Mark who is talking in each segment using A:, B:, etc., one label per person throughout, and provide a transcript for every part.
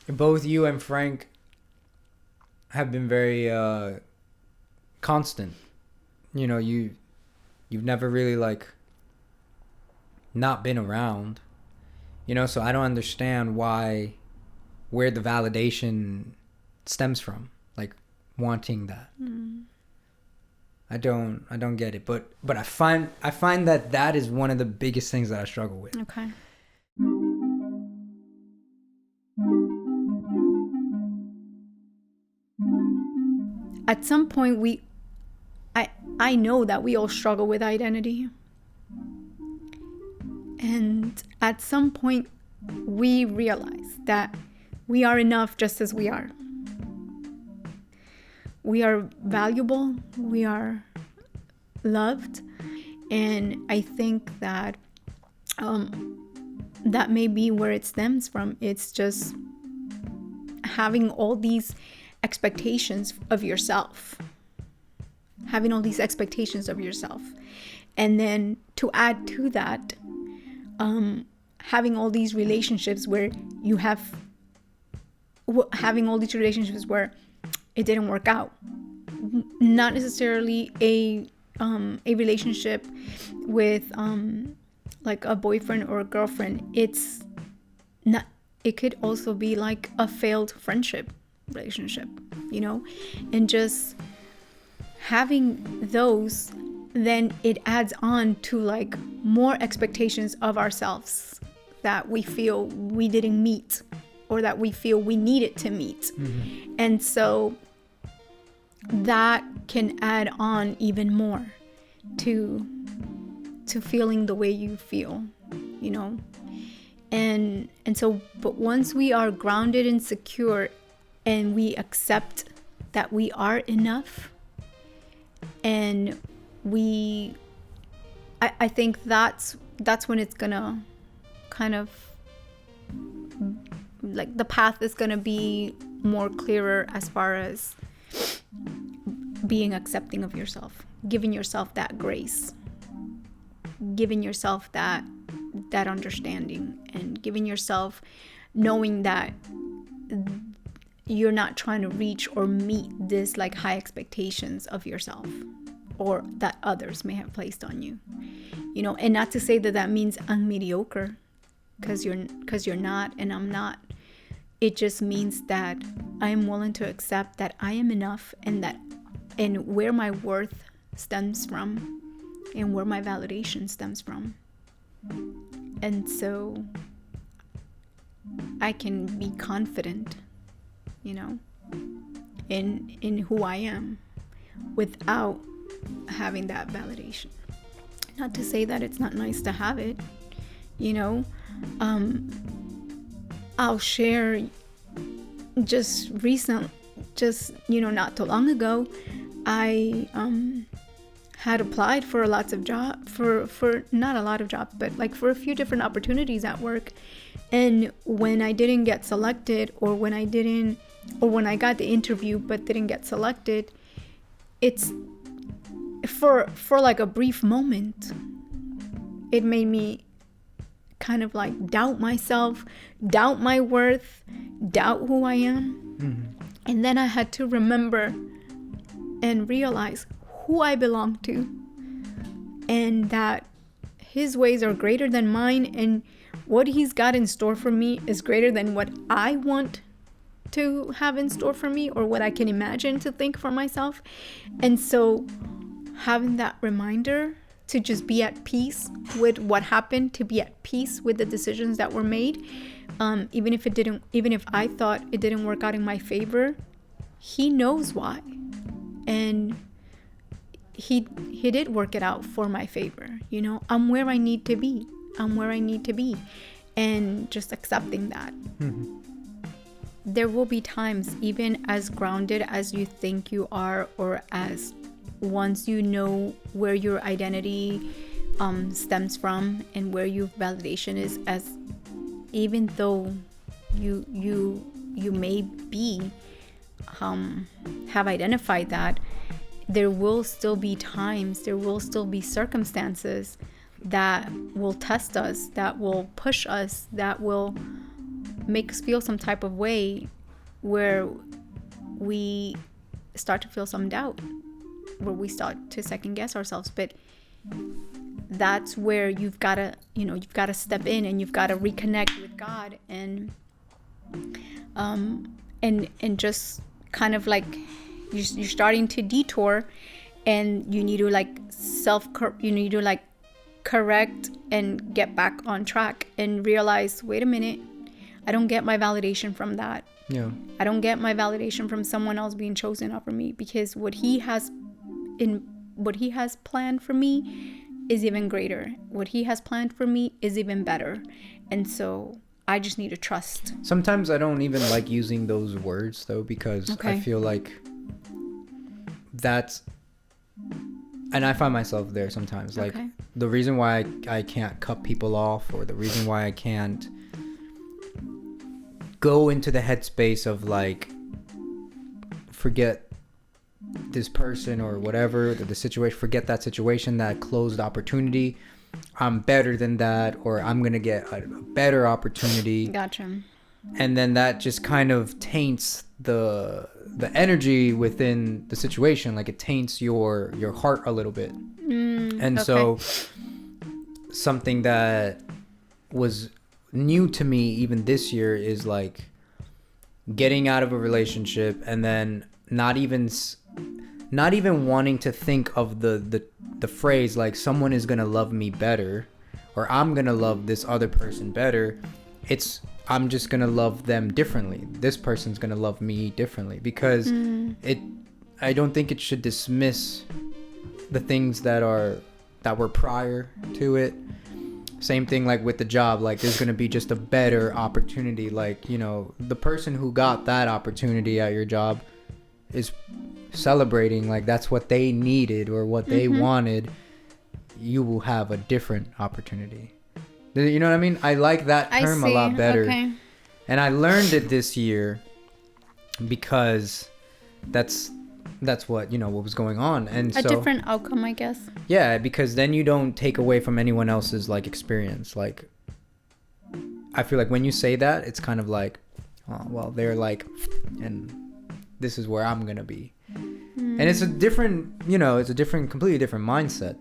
A: both you and Frank have been very constant. You know, you've never really like not been around. You know, so I don't understand where the validation stems from, like wanting that. I don't get it, but I find that is one of the biggest things that I struggle with.
B: Okay. At some point I know that we all struggle with identity. And at some point we realize that we are enough just as we are. We are valuable, we are loved, and I think that that may be where it stems from. It's just having all these expectations of yourself. And then to add to that, having all these relationships where it didn't work out. Not necessarily a relationship with like a boyfriend or a girlfriend. It could also be like a failed friendship relationship, you know, and just having those, then it adds on to like more expectations of ourselves that we feel we didn't meet or that we feel we needed to meet. Mm-hmm. And so that can add on even more to feeling the way you feel, you know. And so, but once we are grounded and secure and we accept that we are enough, and I think that's when it's gonna kind of like the path is gonna be more clearer as far as being accepting of yourself, giving yourself that grace, giving yourself that understanding, and giving yourself knowing that you're not trying to reach or meet this like high expectations of yourself or that others may have placed on you, you know. And not to say that means I'm mediocre, because you're not and I'm not. It just means that I am willing to accept that I am enough, and where my worth stems from and where my validation stems from. And so I can be confident, you know, in who I am without having that validation. Not to say that it's not nice to have it, you know. I'll share just not too long ago, I had applied for lots of jobs, for not a lot of jobs, but like for a few different opportunities at work. And when I didn't get selected, or when I got the interview but didn't get selected, it's for like a brief moment, it made me kind of like doubt myself, doubt my worth, doubt who I am. Mm-hmm. And then I had to remember and realize who I belong to, and that his ways are greater than mine, and what he's got in store for me is greater than what I want to have in store for me, or what I can imagine to think for myself. And so having that reminder to just be at peace with what happened, to be at peace with the decisions that were made, even if I thought it didn't work out in my favor, he knows why, and he did work it out for my favor. You know, I'm where I need to be, and just accepting that. Mm-hmm. There will be times, even as grounded as you think you are, or as once you know where your identity stems from and where your validation is, as even though you may be have identified that, there will still be times, there will still be circumstances that will test us, that will push us, that will make us feel some type of way where we start to feel some doubt, where we start to second guess ourselves. But that's where you've got to step in, and you've got to reconnect with God, and just kind of like you're starting to detour, and you need to like correct and get back on track and realize, wait a minute, I don't get my validation from that.
A: Yeah.
B: I don't get my validation from someone else being chosen over me, because what he has planned for me is even greater. What he has planned for me is even better. And so I just need to trust.
A: Sometimes I don't even like using those words though, because I feel like that's, and I find myself there sometimes. Like the reason why I can't cut people off, or the reason why I can't go into the headspace of like, forget this person or whatever, the situation, forget that situation, that closed opportunity. I'm better than that, or I'm gonna get a better opportunity.
B: Gotcha.
A: And then that just kind of taints the energy within the situation. Like it taints your heart a little bit. So something that was new to me even this year is like getting out of a relationship, and then not even wanting to think of the phrase like someone is gonna love me better, or I'm gonna love this other person better. It's I'm just gonna love them differently. This person's gonna love me differently, because I don't think it should dismiss the things that were prior to it. Same thing like with the job, like there's gonna be just a better opportunity. Like, you know, the person who got that opportunity at your job is celebrating, like that's what they needed or what they wanted. You will have a different opportunity. You know what I mean? I like that term a lot better. And I learned it this year because that's what, you know, what was going on. And
B: a different outcome, I guess. Yeah,
A: because then you don't take away from anyone else's like experience. Like I feel like when you say that, it's kind of like, oh, well, they're like, and this is where I'm gonna be. And it's a different, you know, completely different mindset.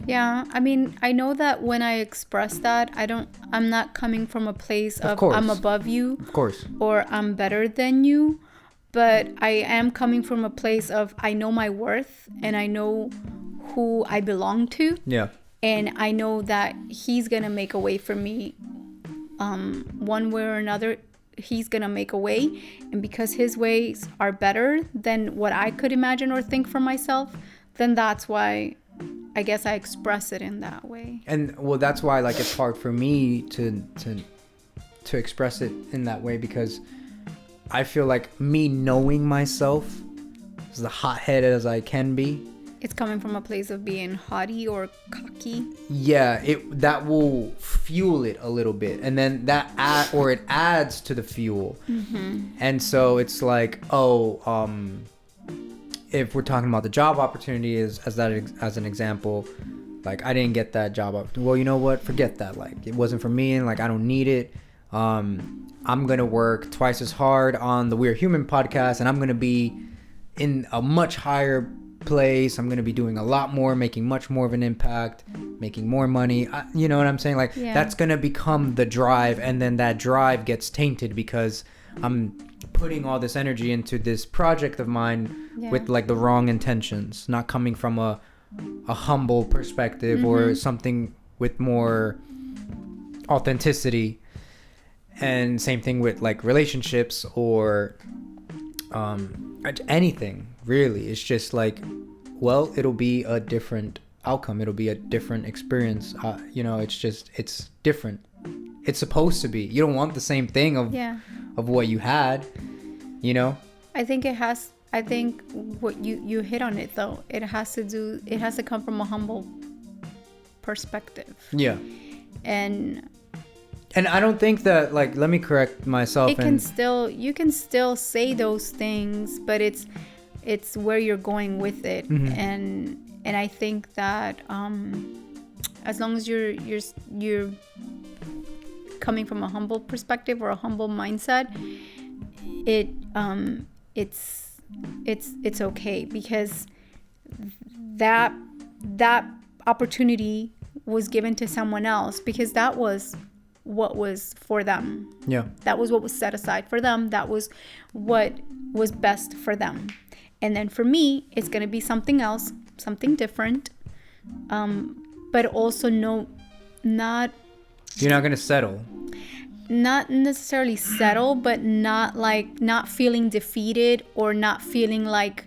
B: Yeah, I mean, I know that when I express that, I'm not coming from a place of I'm above you,
A: of course,
B: or I'm better than you, but I am coming from a place of I know my worth, and I know who I belong to.
A: Yeah.
B: And I know that he's gonna make a way for me, one way or another. He's gonna make a way, and because his ways are better than what I could imagine or think for myself, then that's why I guess I express it in that way. And
A: well, that's why like it's hard for me to express it in that way, because I feel like me knowing myself as the hothead as I can be,
B: it's coming from a place of being haughty or cocky.
A: Yeah, that will fuel it a little bit, and then it adds to the fuel. And so it's like, if we're talking about the job opportunity as an example, like I didn't get that job opportunity. Well, you know what? Forget that. Like it wasn't for me, and like I don't need it. I'm gonna work twice as hard on the We're Human podcast, and I'm gonna be in a much higher place. I'm gonna be doing a lot more, making much more of an impact, making more money. You know what I'm saying? Like that's gonna become the drive, and then that drive gets tainted because I'm putting all this energy into this project of mine with like the wrong intentions, not coming from a humble perspective or something with more authenticity. And same thing with like relationships or anything really. It's just like, well, it'll be a different outcome, it'll be a different experience. You know, it's different. It's supposed to be. You don't want the same thing of what you had, you know.
B: I think what you hit on it though. It has to come from a humble perspective.
A: Yeah.
B: And
A: I don't think that, like, let me correct myself.
B: You can still say those things, but it's where you're going with it. And I think that as long as you're coming from a humble perspective or a humble mindset, it's okay, because that opportunity was given to someone else, because that was what was for them.
A: Yeah.
B: That was what was set aside for them. That was what was best for them. And then for me, it's going to be something else, something different. But also you're not
A: going to settle.
B: Not necessarily settle, but not feeling defeated, or not feeling like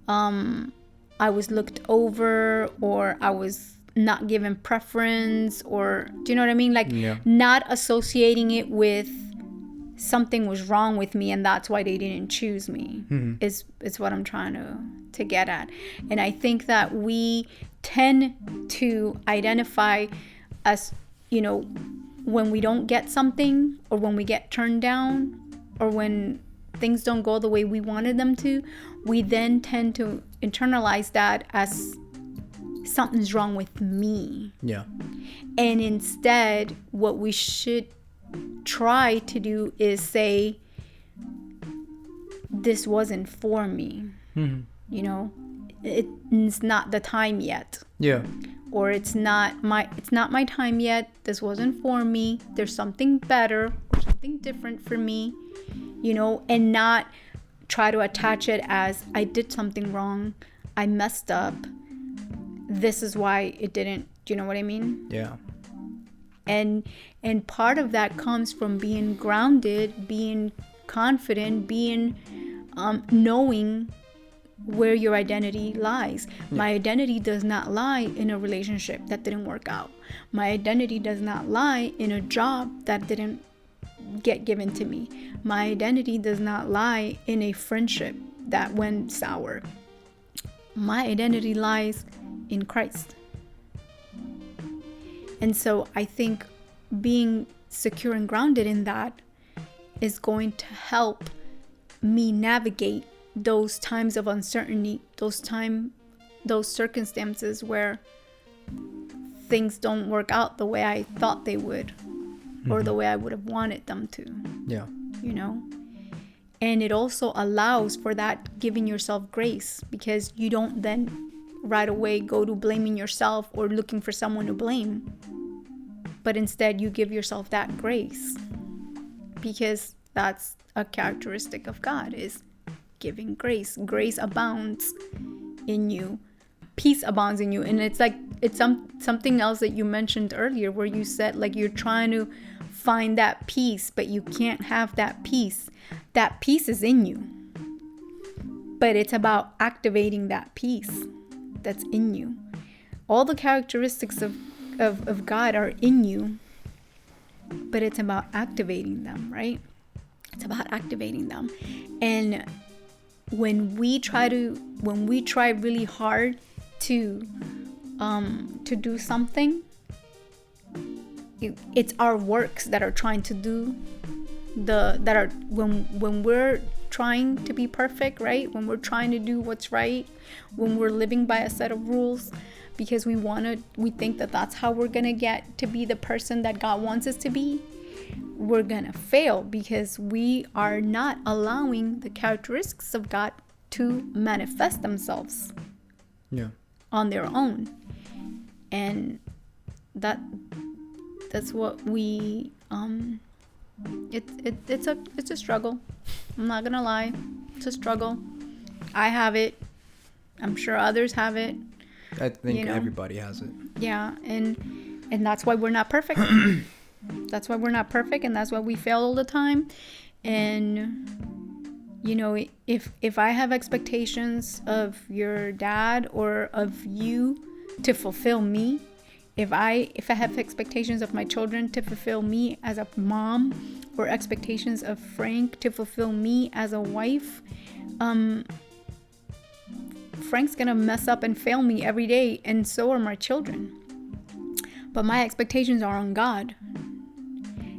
B: I was looked over, or I was not given preference, or do you know what I mean? Like, not associating it with something was wrong with me and that's why they didn't choose me. Is what I'm trying to get at. And I think that we tend to identify as, when we don't get something, or when we get turned down, or when things don't go the way we wanted them to, we then tend to internalize that as something's wrong with me.
A: Yeah.
B: And instead, what we should try to do is say, this wasn't for me. It's not the time yet.
A: Yeah.
B: Or it's not my time yet. This wasn't for me. There's something better, or something different for me, and not try to attach it as, I did something wrong, I messed up, this is why it didn't. Do you know what I mean?
A: Yeah.
B: And part of that comes from being grounded, being confident, being knowing where your identity lies. My identity does not lie in a relationship that didn't work out. My identity does not lie in a job that didn't get given to me. My identity does not lie in a friendship that went sour. My identity lies in Christ. And so I think being secure and grounded in that is going to help me navigate those times of uncertainty, those circumstances where things don't work out the way I thought they would, or the way I would have wanted them to.
A: Yeah.
B: And it also allows for that giving yourself grace, because you don't then right away go to blaming yourself or looking for someone to blame, but instead you give yourself that grace, because that's a characteristic of God, is giving grace. Grace abounds in you, peace abounds in you. And it's like, it's something else that you mentioned earlier, where you said, like, you're trying to find that peace, but you can't have that peace. That peace is in you, but it's about activating that peace that's in you. All the characteristics of God are in you, but it's about activating them, right? It's about activating them. And when we try really hard to do something, it's our works that are trying to do when we're trying to be perfect, right? When we're trying to do what's right, when we're living by a set of rules, because we think that that's how we're gonna get to be the person that God wants us to be, we're gonna fail, because we are not allowing the characteristics of God to manifest themselves on their own. And that's what we it's a struggle. I'm not gonna lie, it's a struggle. I have it, I'm sure others have it.
A: I think everybody has it. Yeah,
B: and that's why we're not perfect. That's why we're not perfect, and that's why we fail all the time. And if I have expectations of your dad or of you to fulfill me, if I have expectations of my children to fulfill me as a mom, or expectations of Frank to fulfill me as a wife, Frank's gonna mess up and fail me every day, and so are my children. But my expectations are on God.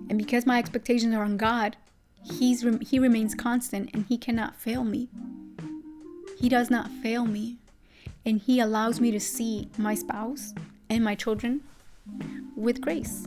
B: And because my expectations are on God, he remains constant, and he cannot fail me. He does not fail me. And he allows me to see my spouse and my children with grace.